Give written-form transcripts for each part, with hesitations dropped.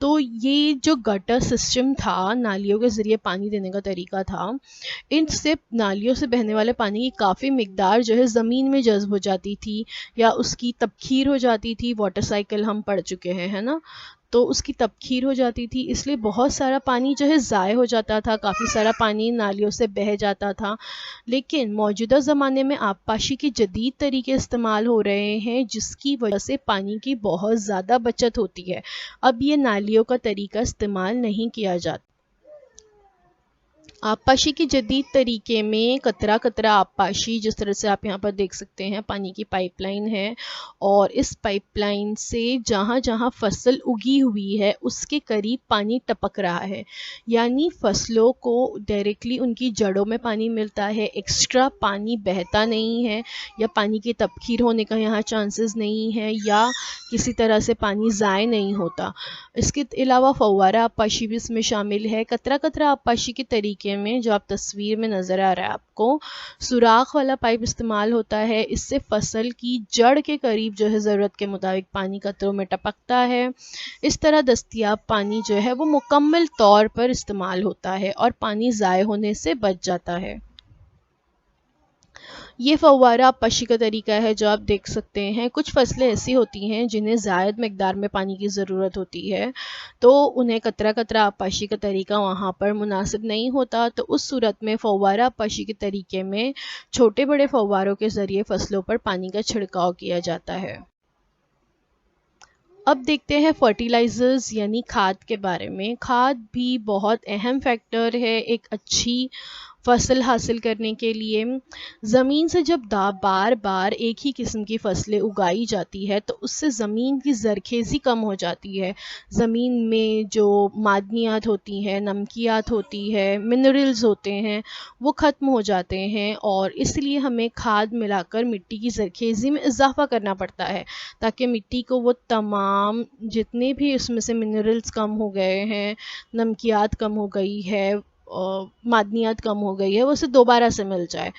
تو یہ جو گٹر سسٹم تھا، نالیوں کے ذریعے پانی دینے کا طریقہ تھا، ان سے نالیوں سے بہنے والے پانی کی کافی مقدار جو ہے زمین میں جذب ہو جاتی تھی یا اس کی تبخیر ہو جاتی تھی. واٹر سائیکل ہم پڑھ چکے ہیں، ہے نا؟ تو اس کی تبخیر ہو جاتی تھی، اس لیے بہت سارا پانی جو ہے ضائع ہو جاتا تھا، کافی سارا پانی نالیوں سے بہہ جاتا تھا. لیکن موجودہ زمانے میں آبپاشی کے جدید طریقے استعمال ہو رہے ہیں، جس کی وجہ سے پانی کی بہت زیادہ بچت ہوتی ہے. اب یہ نالیوں کا طریقہ استعمال نہیں کیا جاتا. آبپاشی کے جدید طریقے میں قطرہ قطرہ آبپاشی، جس طرح سے آپ یہاں پر دیکھ سکتے ہیں، پانی کی پائپ لائن ہے، اور اس پائپ لائن سے جہاں جہاں فصل اگی ہوئی ہے اس کے قریب پانی ٹپک رہا ہے. یعنی فصلوں کو ڈائریکٹلی ان کی جڑوں میں پانی ملتا ہے، ایکسٹرا پانی بہتا نہیں ہے، یا پانی کی تبخیر ہونے کا یہاں چانسز نہیں ہے، یا کسی طرح سے پانی ضائع نہیں ہوتا. اس کے علاوہ فوارہ آبپاشی بھی اس میں شامل ہے. قطرہ قطرہ آبپاشی کے طریقے میں جو آپ تصویر میں نظر آ رہا ہے آپ کو، سوراخ والا پائپ استعمال ہوتا ہے. اس سے فصل کی جڑ کے قریب جو ہے ضرورت کے مطابق پانی قطروں میں ٹپکتا ہے. اس طرح دستیاب پانی جو ہے وہ مکمل طور پر استعمال ہوتا ہے اور پانی ضائع ہونے سے بچ جاتا ہے. یہ فوارہ آبپاشی کا طریقہ ہے جو آپ دیکھ سکتے ہیں. کچھ فصلیں ایسی ہوتی ہیں جنہیں زائد مقدار میں پانی کی ضرورت ہوتی ہے، تو انہیں قطرہ قطرہ آبپاشی کا طریقہ وہاں پر مناسب نہیں ہوتا. تو اس صورت میں فوارہ آبپاشی کے طریقے میں چھوٹے بڑے فواروں کے ذریعے فصلوں پر پانی کا چھڑکاؤ کیا جاتا ہے. اب دیکھتے ہیں فرٹیلائزرز یعنی کھاد کے بارے میں. کھاد بھی بہت اہم فیکٹر ہے ایک اچھی فصل حاصل کرنے کے لیے. زمین سے جب بار بار ایک ہی قسم کی فصلیں اگائی جاتی ہے تو اس سے زمین کی زرخیزی کم ہو جاتی ہے. زمین میں جو معدنیات ہوتی ہیں، نمکیات ہوتی ہے، منرلز ہوتے ہیں، وہ ختم ہو جاتے ہیں، اور اس لیے ہمیں کھاد ملا کر مٹی کی زرخیزی میں اضافہ کرنا پڑتا ہے، تاکہ مٹی کو وہ تمام جتنے بھی اس میں سے منرلز کم ہو گئے ہیں، نمکیات کم ہو گئی ہے، معدنیات کم ہو گئی ہے، وہ اسے دوبارہ سے مل جائے.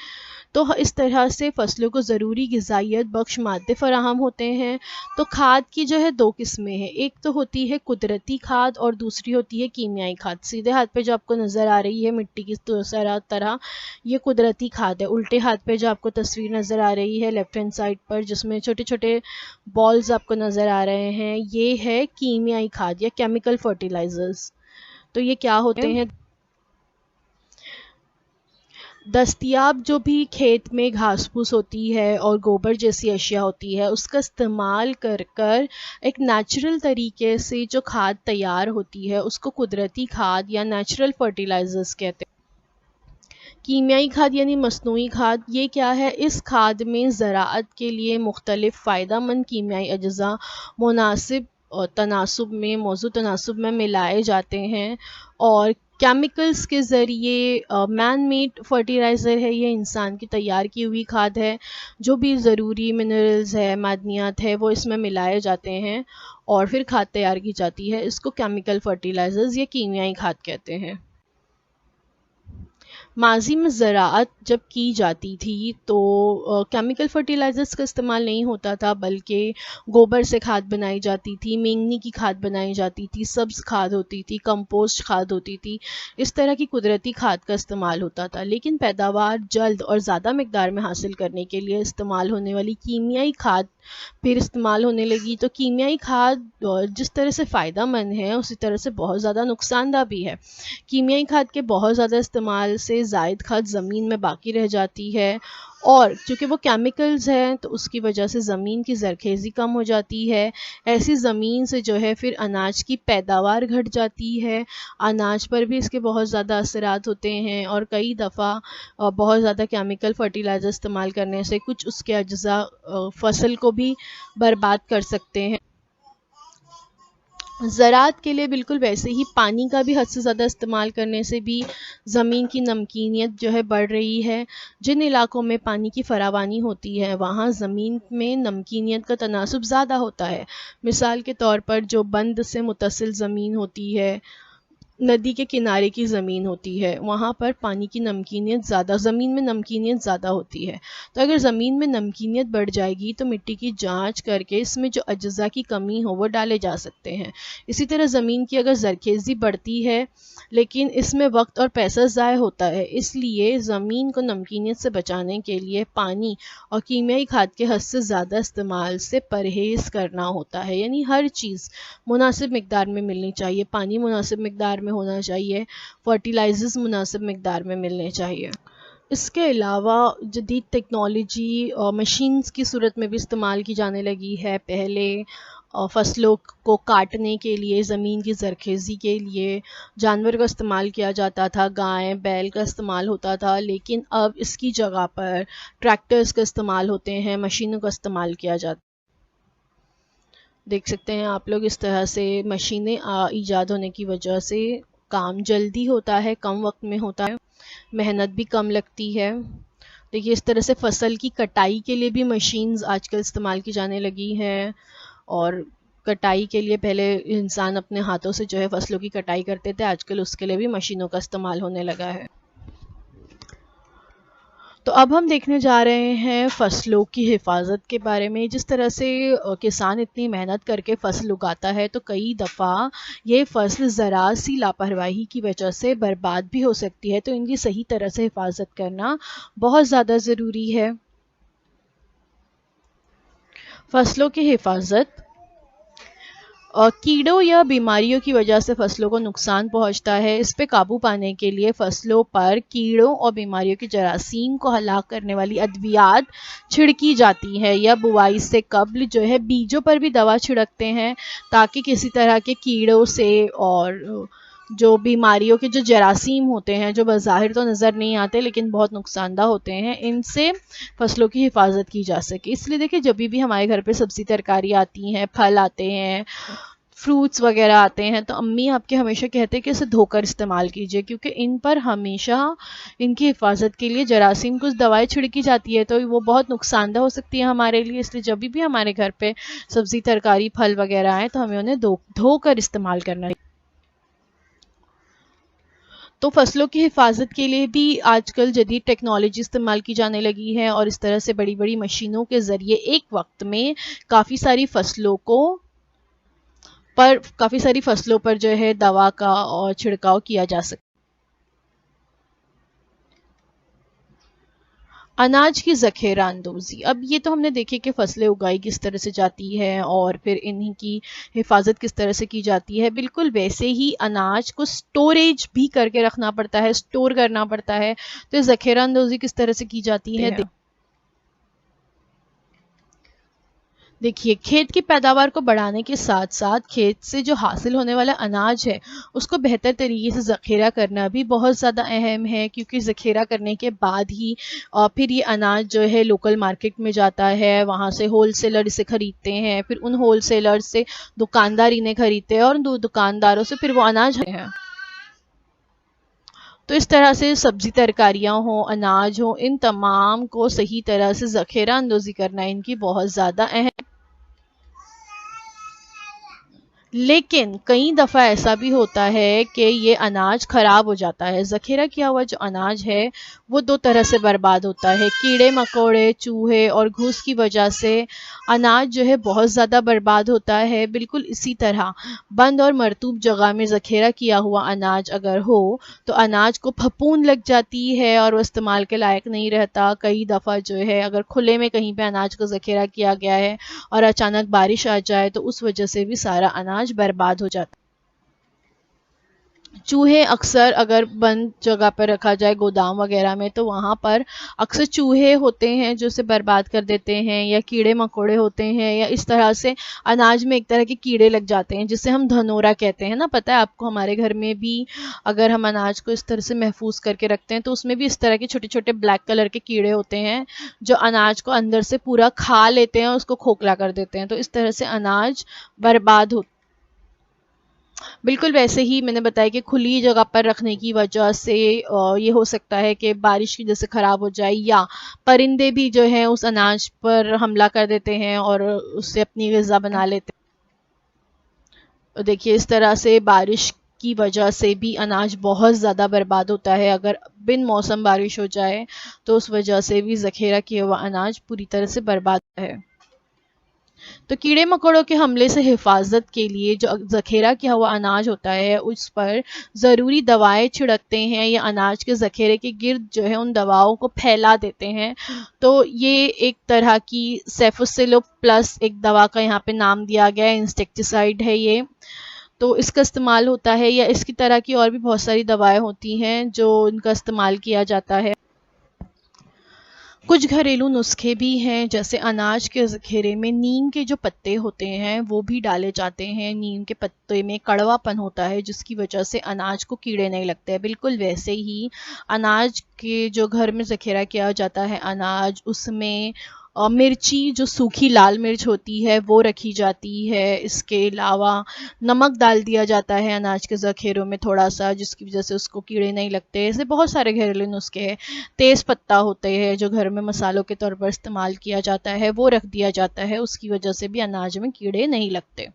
تو اس طرح سے فصلوں کو ضروری غذائیت بخش مادے فراہم ہوتے ہیں. تو کھاد کی جو ہے دو قسمیں ہیں. ایک تو ہوتی ہے قدرتی کھاد اور دوسری ہوتی ہے کیمیائی کھاد. سیدھے ہاتھ پہ جو آپ کو نظر آ رہی ہے مٹی کی طرح، یہ قدرتی کھاد ہے. الٹے ہاتھ پہ جو آپ کو تصویر نظر آ رہی ہے لیفٹ ہینڈ سائڈ پر، جس میں چھوٹے چھوٹے بالز آپ کو نظر آ رہے ہیں، یہ ہے کیمیائی کھاد یا کیمیکل فرٹیلائزرز. تو یہ کیا ہوتے ہیں؟ دستیاب جو بھی کھیت میں گھاس پھوس ہوتی ہے اور گوبر جیسی اشیاء ہوتی ہے، اس کا استعمال کر ایک نیچرل طریقے سے جو کھاد تیار ہوتی ہے اس کو قدرتی کھاد یا نیچرل فرٹیلائزرز کہتے ہیں. کیمیائی کھاد یعنی مصنوعی کھاد، یہ کیا ہے؟ اس کھاد میں زراعت کے لیے مختلف فائدہ مند کیمیائی اجزاء موضوع تناسب میں ملائے جاتے ہیں، اور کیمیکلز کے ذریعے مین میڈ فرٹیلائزر ہے. یہ انسان کی تیار کی ہوئی کھاد ہے. جو بھی ضروری منرلز ہے، معدنیات ہے، وہ اس میں ملائے جاتے ہیں اور پھر کھاد تیار کی جاتی ہے. اس کو کیمیکل فرٹیلائزرز یا کیمیائی کھاد کہتے ہیں. ماضی میں زراعت جب کی جاتی تھی تو کیمیکل فرٹیلائزرز کا استعمال نہیں ہوتا تھا، بلکہ گوبر سے کھاد بنائی جاتی تھی، مینگنی کی کھاد بنائی جاتی تھی، سبز کھاد ہوتی تھی، کمپوسٹ کھاد ہوتی تھی. اس طرح کی قدرتی کھاد کا استعمال ہوتا تھا. لیکن پیداوار جلد اور زیادہ مقدار میں حاصل کرنے کے لیے استعمال ہونے والی کیمیائی کھاد پھر استعمال ہونے لگی. تو کیمیائی کھاد جس طرح سے فائدہ مند ہے، اسی طرح سے بہت زیادہ نقصان دہ بھی ہے. کیمیائی کھاد کے بہت زیادہ استعمال سے زائد کھاد زمین میں باقی رہ جاتی ہے، اور چونکہ وہ کیمیکلز ہیں تو اس کی وجہ سے زمین کی زرخیزی کم ہو جاتی ہے. ایسی زمین سے جو ہے پھر اناج کی پیداوار گھٹ جاتی ہے. اناج پر بھی اس کے بہت زیادہ اثرات ہوتے ہیں، اور کئی دفعہ بہت زیادہ کیمیکل فرٹیلائزر استعمال کرنے سے کچھ اس کے اجزاء فصل کو بھی برباد کر سکتے ہیں. زراعت کے لیے بالکل ویسے ہی پانی کا بھی حد سے زیادہ استعمال کرنے سے بھی زمین کی نمکینیت جو ہے بڑھ رہی ہے. جن علاقوں میں پانی کی فراوانی ہوتی ہے وہاں زمین میں نمکینیت کا تناسب زیادہ ہوتا ہے. مثال کے طور پر جو بند سے متصل زمین ہوتی ہے ندی کے کنارے کی زمین ہوتی ہے وہاں پر پانی کی نمکینیت زیادہ، زمین میں نمکینیت زیادہ ہوتی ہے، تو اگر زمین میں نمکینیت بڑھ جائے گی تو مٹی کی جانچ کر کے اس میں جو اجزاء کی کمی ہو وہ ڈالے جا سکتے ہیں۔ اسی طرح زمین کی اگر زرخیزی بڑھتی ہے لیکن اس میں وقت اور پیسہ ضائع ہوتا ہے، اس لیے زمین کو نمکینیت سے بچانے کے لیے پانی اور کیمیائی کھاد کے حد سے زیادہ استعمال سے پرہیز کرنا ہوتا ہے۔ یعنی ہر چیز مناسب مقدار میں ملنی چاہیے، پانی مناسب مقدار میں ہونا چاہیے، فرٹیلائزرز مناسب مقدار میں ملنے چاہیے۔ اس کے علاوہ جدید ٹیکنالوجی اور مشینز کی صورت میں بھی استعمال کی جانے لگی ہے۔ پہلے فصلوں کو کاٹنے کے لیے، زمین کی زرخیزی کے لیے جانور کا استعمال کیا جاتا تھا، گائے بیل کا استعمال ہوتا تھا، لیکن اب اس کی جگہ پر ٹریکٹرز کا استعمال ہوتے ہیں، مشینوں کا استعمال کیا جاتا ہے۔ دیکھ سکتے ہیں آپ لوگ اس طرح سے مشینیں ایجاد ہونے کی وجہ سے کام جلدی ہوتا ہے، کم وقت میں ہوتا ہے، محنت بھی کم لگتی ہے۔ دیکھیے اس طرح سے فصل کی کٹائی کے لیے بھی مشینز آج کل استعمال کی جانے لگی ہیں، اور کٹائی کے لیے پہلے انسان اپنے ہاتھوں سے جو ہے فصلوں کی کٹائی کرتے تھے، آج کل اس کے لیے بھی مشینوں کا استعمال ہونے لگا ہے۔ تو اب ہم دیکھنے جا رہے ہیں فصلوں کی حفاظت کے بارے میں۔ جس طرح سے کسان اتنی محنت کر کے فصل اگاتا ہے تو کئی دفعہ یہ فصل ذرا سی لاپرواہی کی وجہ سے برباد بھی ہو سکتی ہے، تو ان کی صحیح طرح سے حفاظت کرنا بہت زیادہ ضروری ہے۔ فصلوں کی حفاظت اور کیڑوں یا بیماریوں کی وجہ سے فصلوں کو نقصان پہنچتا ہے، اس پہ قابو پانے کے لیے فصلوں پر کیڑوں اور بیماریوں کے جراثیم کو ہلاک کرنے والی ادویات چھڑکی جاتی ہے، یا بوائی سے قبل جو ہے بیجوں پر بھی دوا چھڑکتے ہیں تاکہ کسی طرح کے کیڑوں سے اور جو بیماریوں کے جو جراثیم ہوتے ہیں جو بظاہر تو نظر نہیں آتے لیکن بہت نقصان دہ ہوتے ہیں، ان سے فصلوں کی حفاظت کی جا سکے۔ اس لیے دیکھیں جب بھی ہمارے گھر پہ سبزی ترکاری آتی ہیں، پھل آتے ہیں، فروٹس وغیرہ آتے ہیں، تو امی آپ کے ہمیشہ کہتے ہیں کہ اسے دھو کر استعمال کیجئے، کیونکہ ان پر ہمیشہ ان کی حفاظت کے لیے جراثیم کچھ دوائیں چھڑکی جاتی ہے، تو وہ بہت نقصان دہ ہو سکتی ہے ہمارے لیے۔ اس لیے جب بھی ہمارے گھر پہ سبزی ترکاری پھل وغیرہ آئیں تو ہمیں انہیں دھو کر استعمال کرنا ہے۔ تو فصلوں کی حفاظت کے لیے بھی آج کل جدید ٹیکنالوجی استعمال کی جانے لگی ہے، اور اس طرح سے بڑی بڑی مشینوں کے ذریعے ایک وقت میں کافی ساری فصلوں پر جو ہے دوا کا اور چھڑکاؤ کیا جا سکتا ہے۔ اناج کی ذخیرہ اندوزی، اب یہ تو ہم نے دیکھے کہ فصلیں اگائی کس طرح سے جاتی ہے اور پھر انہی کی حفاظت کس طرح سے کی جاتی ہے، بالکل ویسے ہی اناج کو سٹوریج بھی کر کے رکھنا پڑتا ہے، سٹور کرنا پڑتا ہے۔ تو ذخیرہ اندوزی کس طرح سے کی جاتی ہے؟ دیکھیے کھیت کی پیداوار کو بڑھانے کے ساتھ ساتھ کھیت سے جو حاصل ہونے والا اناج ہے اس کو بہتر طریقے سے ذخیرہ کرنا بھی بہت زیادہ اہم ہے، کیونکہ ذخیرہ کرنے کے بعد ہی پھر یہ اناج جو ہے لوکل مارکیٹ میں جاتا ہے، وہاں سے ہول سیلر اسے خریدتے ہیں، پھر ان ہول سیلر سے دکاندار انہیں خریدتے ہیں، اور ان دکانداروں سے پھر وہ اناج ہیں۔ تو اس طرح سے سبزی ترکاریاں ہوں، اناج ہوں، ان تمام کو صحیح طرح سے ذخیرہ اندوزی کرنا ان کی بہت زیادہ اہم۔ لیکن کئی دفعہ ایسا بھی ہوتا ہے کہ یہ اناج خراب ہو جاتا ہے۔ ذخیرہ کیا ہوا جو اناج ہے وہ دو طرح سے برباد ہوتا ہے، کیڑے مکوڑے، چوہے اور گھوس کی وجہ سے اناج جو ہے بہت زیادہ برباد ہوتا ہے۔ بالکل اسی طرح بند اور مرطوب جگہ میں ذخیرہ کیا ہوا اناج اگر ہو تو اناج کو پھپھون لگ جاتی ہے اور وہ استعمال کے لائق نہیں رہتا۔ کئی دفعہ جو ہے اگر کھلے میں کہیں پہ اناج کا ذخیرہ کیا گیا ہے اور اچانک بارش آ جائے تو اس وجہ سے بھی سارا اناج برباد ہو جاتا ہے۔ چوہے اکثر اگر بند جگہ پر رکھا جائے گودام وغیرہ میں تو وہاں پر اکثر چوہے ہوتے ہیں جو اسے برباد کر دیتے ہیں، یا کیڑے مکوڑے ہوتے ہیں، یا اس طرح سے اناج میں ایک طرح کے کیڑے لگ جاتے ہیں جسے ہم دھنورا کہتے ہیں نا، پتہ ہے آپ کو ہمارے گھر میں بھی اگر ہم اناج کو اس طرح سے محفوظ کر کے رکھتے ہیں تو اس میں بھی اس طرح کے چھوٹے چھوٹے بلیک کلر کے کیڑے ہوتے ہیں جو اناج کو اندر سے پورا کھا لیتے ہیں اور اس کو کھوکھلا کر دیتے ہیں، تو اس طرح سے اناج برباد ہوتا ہے۔ بالکل ویسے ہی میں نے بتایا کہ کھلی جگہ پر رکھنے کی وجہ سے یہ ہو سکتا ہے کہ بارش کی وجہ سے خراب ہو جائے، یا پرندے بھی جو ہیں اس اناج پر حملہ کر دیتے ہیں اور اس سے اپنی غذا بنا لیتے ہیں۔ دیکھیے اس طرح سے بارش کی وجہ سے بھی اناج بہت زیادہ برباد ہوتا ہے. اگر بن موسم بارش ہو جائے تو اس وجہ سے بھی ذخیرہ کیا ہوا اناج پوری طرح سے برباد ہوتا ہے. تو کیڑے مکوڑوں کے حملے سے حفاظت کے لیے جو ذخیرہ کیا ہوا اناج ہوتا ہے اس پر ضروری دوائیں چھڑکتے ہیں یا اناج کے ذخیرے کے گرد جو ہے ان دواؤں کو پھیلا دیتے ہیں. تو یہ ایک طرح کی سیفوسیلو پلس ایک دوا کا یہاں پہ نام دیا گیا ہے، انسیکٹیسائیڈ ہے یہ. تو اس کا استعمال ہوتا ہے، یا اس کی طرح کی اور بھی بہت ساری دوائیں ہوتی ہیں جو ان کا استعمال کیا جاتا ہے. کچھ گھریلو نسخے بھی ہیں، جیسے اناج کے ذخیرے میں نیم کے جو پتے ہوتے ہیں وہ بھی ڈالے جاتے ہیں. نیم کے پتے میں کڑوا پن ہوتا ہے جس کی وجہ سے اناج کو کیڑے نہیں لگتے. بالکل ویسے ہی اناج کے جو گھر میں ذخیرہ کیا جاتا ہے اناج، اس میں مرچی جو سوکھی لال مرچ ہوتی ہے وہ رکھی جاتی ہے. اس کے علاوہ نمک ڈال دیا جاتا ہے اناج کے ذخیروں میں تھوڑا سا، جس کی وجہ سے اس کو کیڑے نہیں لگتے. ایسے بہت سارے گھریلو نسخے ہیں. تیز پتہ ہوتے ہیں جو گھر میں مسالوں کے طور پر استعمال کیا جاتا ہے، وہ رکھ دیا جاتا ہے، اس کی وجہ سے بھی اناج میں کیڑے نہیں لگتے.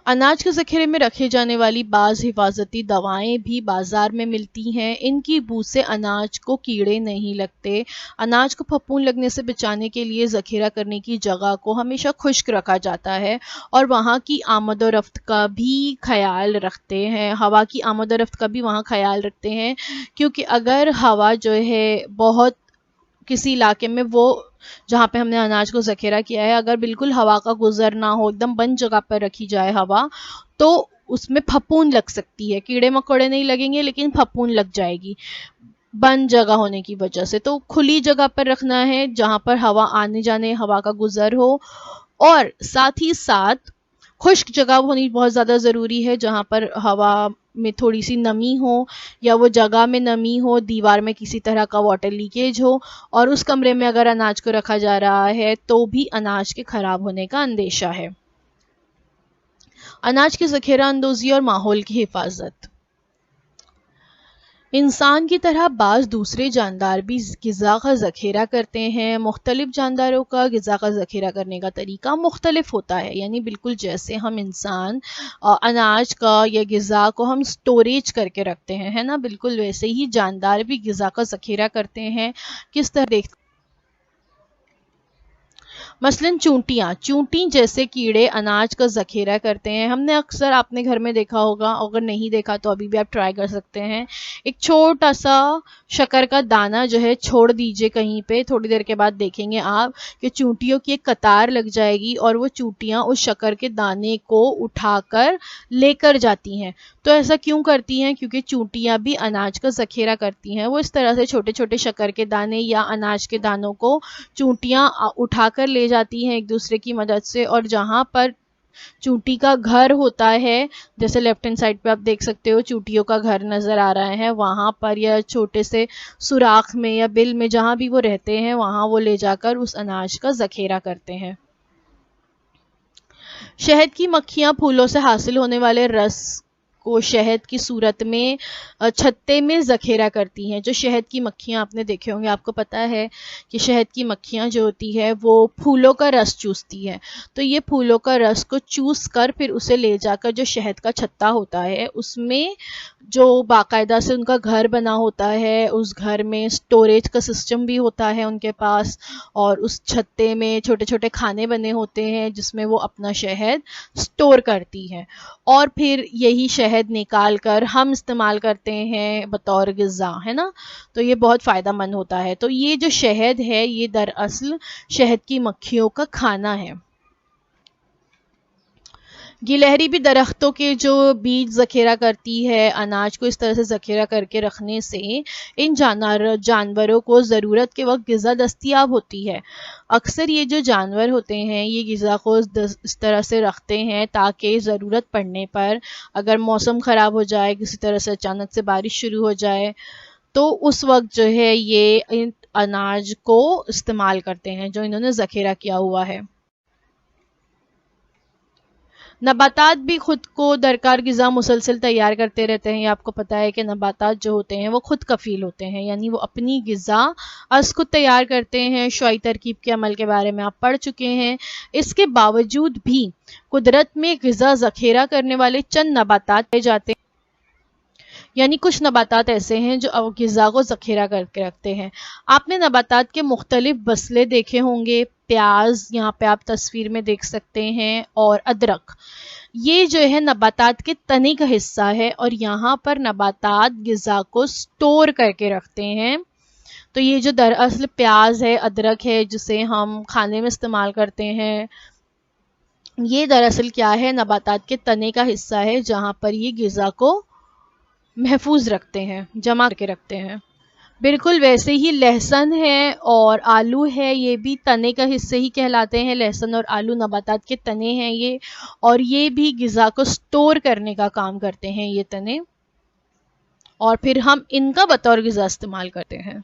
اناج کے ذخیرے میں رکھے جانے والی بعض حفاظتی دوائیں بھی بازار میں ملتی ہیں. ان کی بو سے اناج کو کیڑے نہیں لگتے. اناج کو پھپھون لگنے سے بچانے کے لیے ذخیرہ کرنے کی جگہ کو ہمیشہ خشک رکھا جاتا ہے اور وہاں کی آمد و رفت کا بھی خیال رکھتے ہیں. ہوا کی آمد و رفت کا بھی وہاں خیال رکھتے ہیں، کیونکہ اگر ہوا جو ہے بہت کسی علاقے میں، وہ جہاں پہ ہم نے اناج کو ذخیرہ کیا ہے، اگر بالکل ہوا کا گزر نہ ہو، ایک دم بند جگہ پر رکھی جائے ہوا، تو اس میں پھپھون لگ سکتی ہے. کیڑے مکوڑے نہیں لگیں گے لیکن پھپھون لگ جائے گی بند جگہ ہونے کی وجہ سے. تو کھلی جگہ پر رکھنا ہے جہاں پر ہوا آنے جانے، ہوا کا گزر ہو، اور ساتھ ہی ساتھ خشک جگہ ہونی بہت زیادہ ضروری ہے جہاں پر ہوا میں تھوڑی سی نمی ہو یا وہ جگہ میں نمی ہو، دیوار میں کسی طرح کا واٹر لیکیج ہو، اور اس کمرے میں اگر اناج کو رکھا جا رہا ہے تو بھی اناج کے خراب ہونے کا اندیشہ ہے. اناج کی ذخیرہ اندوزی اور ماحول کی حفاظت. انسان کی طرح بعض دوسرے جاندار بھی غذا کا ذخیرہ کرتے ہیں. مختلف جانداروں کا غذا کا ذخیرہ کرنے کا طریقہ مختلف ہوتا ہے. یعنی بالکل جیسے ہم انسان اناج کا یا غذا کو ہم سٹوریج کر کے رکھتے ہیں، ہے نا، بالکل ویسے ہی جاندار بھی غذا کا ذخیرہ کرتے ہیں. کس طرح دیکھتے مثلاً چونٹی جیسے کیڑے اناج کا ذخیرہ کرتے ہیں. ہم نے اکثر اپنے گھر میں دیکھا ہوگا، اگر نہیں دیکھا تو ابھی بھی آپ ٹرائی کر سکتے ہیں. ایک چھوٹا سا شکر کا دانہ جو ہے چھوڑ دیجئے کہیں پہ، تھوڑی دیر کے بعد دیکھیں گے آپ کہ چونٹیوں کی ایک قطار لگ جائے گی اور وہ چونٹیاں اس شکر کے دانے کو اٹھا کر لے کر جاتی ہیں. تو ایسا کیوں کرتی ہیں؟ کیونکہ چونٹیاں بھی اناج کا ذخیرہ کرتی ہیں. وہ اس طرح سے چھوٹے چھوٹے شکر کے دانے یا اناج کے دانوں کو چونٹیاں اٹھا کر لے جاتی ہیں ایک دوسرے کی مدد سے، اور جہاں پر چونٹی کا گھر ہوتا ہے، جیسے لیفٹ ہینڈ سائڈ پہ آپ دیکھ سکتے ہو چونٹیوں کا گھر نظر آ رہا ہے، وہاں پر یا چھوٹے سے سوراخ میں یا بل میں جہاں بھی وہ رہتے ہیں وہاں وہ لے جا کر اس اناج کا ذخیرہ کرتے ہیں. شہد کی مکھیاں پھولوں سے حاصل ہونے والے رس کو شہد کی صورت میں چھتے میں ذخیرہ کرتی ہیں. جو شہد کی مکھیاں آپ نے دیکھے ہوں گے، آپ کو پتا ہے کہ شہد کی مکھیاں جو ہوتی ہے وہ پھولوں کا رس چوستی ہے. تو یہ پھولوں کا رس کو چوس کر پھر اسے لے جا کر جو شہد کا چھتا ہوتا ہے اس میں جو باقاعدہ سے ان کا گھر بنا ہوتا ہے، اس گھر میں سٹوریج کا سسٹم بھی ہوتا ہے ان کے پاس، اور اس چھتے میں چھوٹے چھوٹے کھانے بنے ہوتے ہیں جس میں وہ اپنا شہد سٹور کرتی ہیں، اور پھر یہی شہد نکال کر ہم استعمال کرتے ہیں بطور غذا، ہے نا. تو یہ بہت فائدہ مند ہوتا ہے. تو یہ جو شہد ہے یہ دراصل شہد کی مکھیوں کا کھانا ہے. گلہری بھی درختوں کے جو بیج ذخیرہ کرتی ہے. اناج کو اس طرح سے ذخیرہ کر کے رکھنے سے ان جانوروں کو ضرورت کے وقت غذا دستیاب ہوتی ہے. اکثر یہ جو جانور ہوتے ہیں یہ غذا کو اس طرح سے رکھتے ہیں تاکہ ضرورت پڑنے پر اگر موسم خراب ہو جائے، کسی طرح سے اچانک سے بارش شروع ہو جائے، تو اس وقت جو ہے یہ اناج کو استعمال کرتے ہیں جو انہوں نے ذخیرہ کیا ہوا ہے. نباتات بھی خود کو درکار غذا مسلسل تیار کرتے رہتے ہیں. یہ آپ کو پتہ ہے کہ نباتات جو ہوتے ہیں وہ خود کفیل ہوتے ہیں، یعنی وہ اپنی غذا از خود تیار کرتے ہیں. شعاعی ترکیب کے عمل کے بارے میں آپ پڑھ چکے ہیں. اس کے باوجود بھی قدرت میں غذا ذخیرہ کرنے والے چند نباتات پائے جاتے ہیں، یعنی کچھ نباتات ایسے ہیں جو غذا کو ذخیرہ کر کے رکھتے ہیں. آپ نے نباتات کے مختلف بسلے دیکھے ہوں گے. پیاز یہاں پہ آپ تصویر میں دیکھ سکتے ہیں، اور ادرک. یہ جو ہے نباتات کے تنے کا حصہ ہے، اور یہاں پر نباتات غذا کو سٹور کر کے رکھتے ہیں. تو یہ جو دراصل پیاز ہے، ادرک ہے، جسے ہم کھانے میں استعمال کرتے ہیں، یہ دراصل کیا ہے؟ نباتات کے تنے کا حصہ ہے، جہاں پر یہ غذا کو محفوظ رکھتے ہیں، جمع کر کے رکھتے ہیں. بالکل ویسے ہی لہسن ہے اور آلو ہے، یہ بھی تنے کا حصے ہی کہلاتے ہیں. لہسن اور آلو نباتات کے تنے ہیں یہ، اور یہ بھی غذا کو سٹور کرنے کا کام کرتے ہیں یہ تنے، اور پھر ہم ان کا بطور غذا استعمال کرتے ہیں.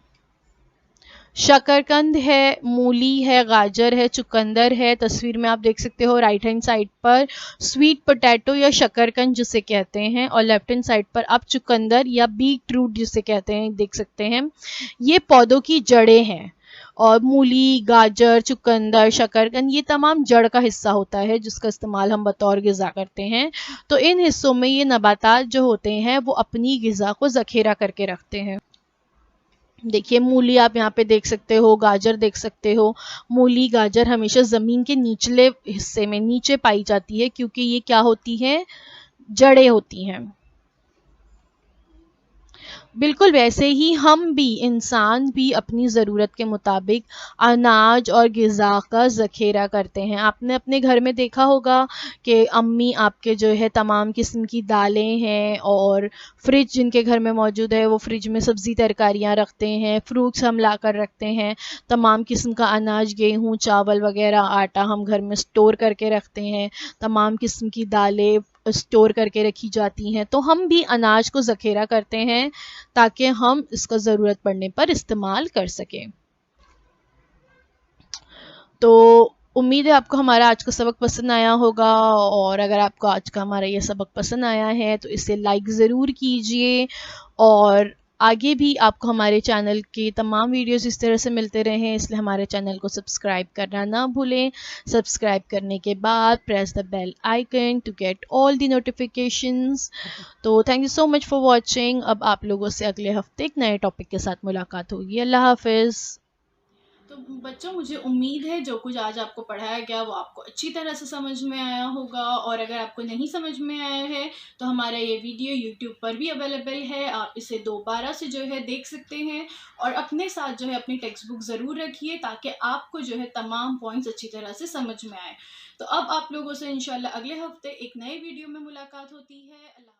شکرکند ہے، مولی ہے، گاجر ہے، چقندر ہے. تصویر میں آپ دیکھ سکتے ہو رائٹ ہینڈ سائڈ پر سویٹ پوٹیٹو یا شکرکند جسے کہتے ہیں، اور لیفٹ ہینڈ سائڈ پر آپ چقندر یا بیٹ روٹ جسے کہتے ہیں دیکھ سکتے ہیں. یہ پودوں کی جڑیں ہیں، اور مولی، گاجر، چقندر، شکرکند یہ تمام جڑ کا حصہ ہوتا ہے جس کا استعمال ہم بطور غذا کرتے ہیں. تو ان حصوں میں یہ نباتات جو ہوتے ہیں وہ اپنی غذا کو ذخیرہ کر کے رکھتے ہیں. دیکھیے مولی آپ یہاں پہ دیکھ سکتے ہو، گاجر دیکھ سکتے ہو. مولی، گاجر ہمیشہ زمین کے نچلے حصے میں نیچے پائی جاتی ہے، کیونکہ یہ کیا ہوتی ہیں؟ جڑیں ہوتی ہیں. بالکل ویسے ہی ہم بھی، انسان بھی اپنی ضرورت کے مطابق اناج اور غذا کا ذخیرہ کرتے ہیں. آپ نے اپنے گھر میں دیکھا ہوگا کہ امی آپ کے جو ہے تمام قسم کی دالیں ہیں، اور فریج جن کے گھر میں موجود ہے وہ فریج میں سبزی ترکاریاں رکھتے ہیں، فروٹس ہم لا کر رکھتے ہیں. تمام قسم کا اناج، گیہوں، چاول وغیرہ، آٹا ہم گھر میں سٹور کر کے رکھتے ہیں. تمام قسم کی دالیں سٹور کر کے رکھی جاتی ہیں. تو ہم بھی اناج کو ذخیرہ کرتے ہیں تاکہ ہم اس کا ضرورت پڑنے پر استعمال کر سکیں. تو امید ہے آپ کو ہمارا آج کا سبق پسند آیا ہوگا، اور اگر آپ کو آج کا ہمارا یہ سبق پسند آیا ہے تو اسے لائک ضرور کیجئے، اور آگے بھی آپ کو ہمارے چینل کی تمام ویڈیوز اس طرح سے ملتے رہیں، اس لیے ہمارے چینل کو سبسکرائب کرنا نہ بھولیں. سبسکرائب کرنے کے بعد press the bell icon to get all the notifications. تو thank you so much for watching. اب آپ لوگوں سے اگلے ہفتے ایک نئے ٹاپک کے ساتھ ملاقات ہوگی. اللہ حافظ. تو بچوں مجھے امید ہے جو کچھ آج آپ کو پڑھایا گیا وہ آپ کو اچھی طرح سے سمجھ میں آیا ہوگا، اور اگر آپ کو نہیں سمجھ میں آیا ہے تو ہمارا یہ ویڈیو یوٹیوب پر بھی اویلیبل ہے، آپ اسے دوبارہ سے جو ہے دیکھ سکتے ہیں، اور اپنے ساتھ جو ہے اپنی ٹیکسٹ بک ضرور رکھیے تاکہ آپ کو جو ہے تمام پوائنٹس اچھی طرح سے سمجھ میں آئے. تو اب آپ لوگوں سے انشاءاللہ اگلے ہفتے ایک نئے ویڈیو میں ملاقات ہوتی ہے. اللہ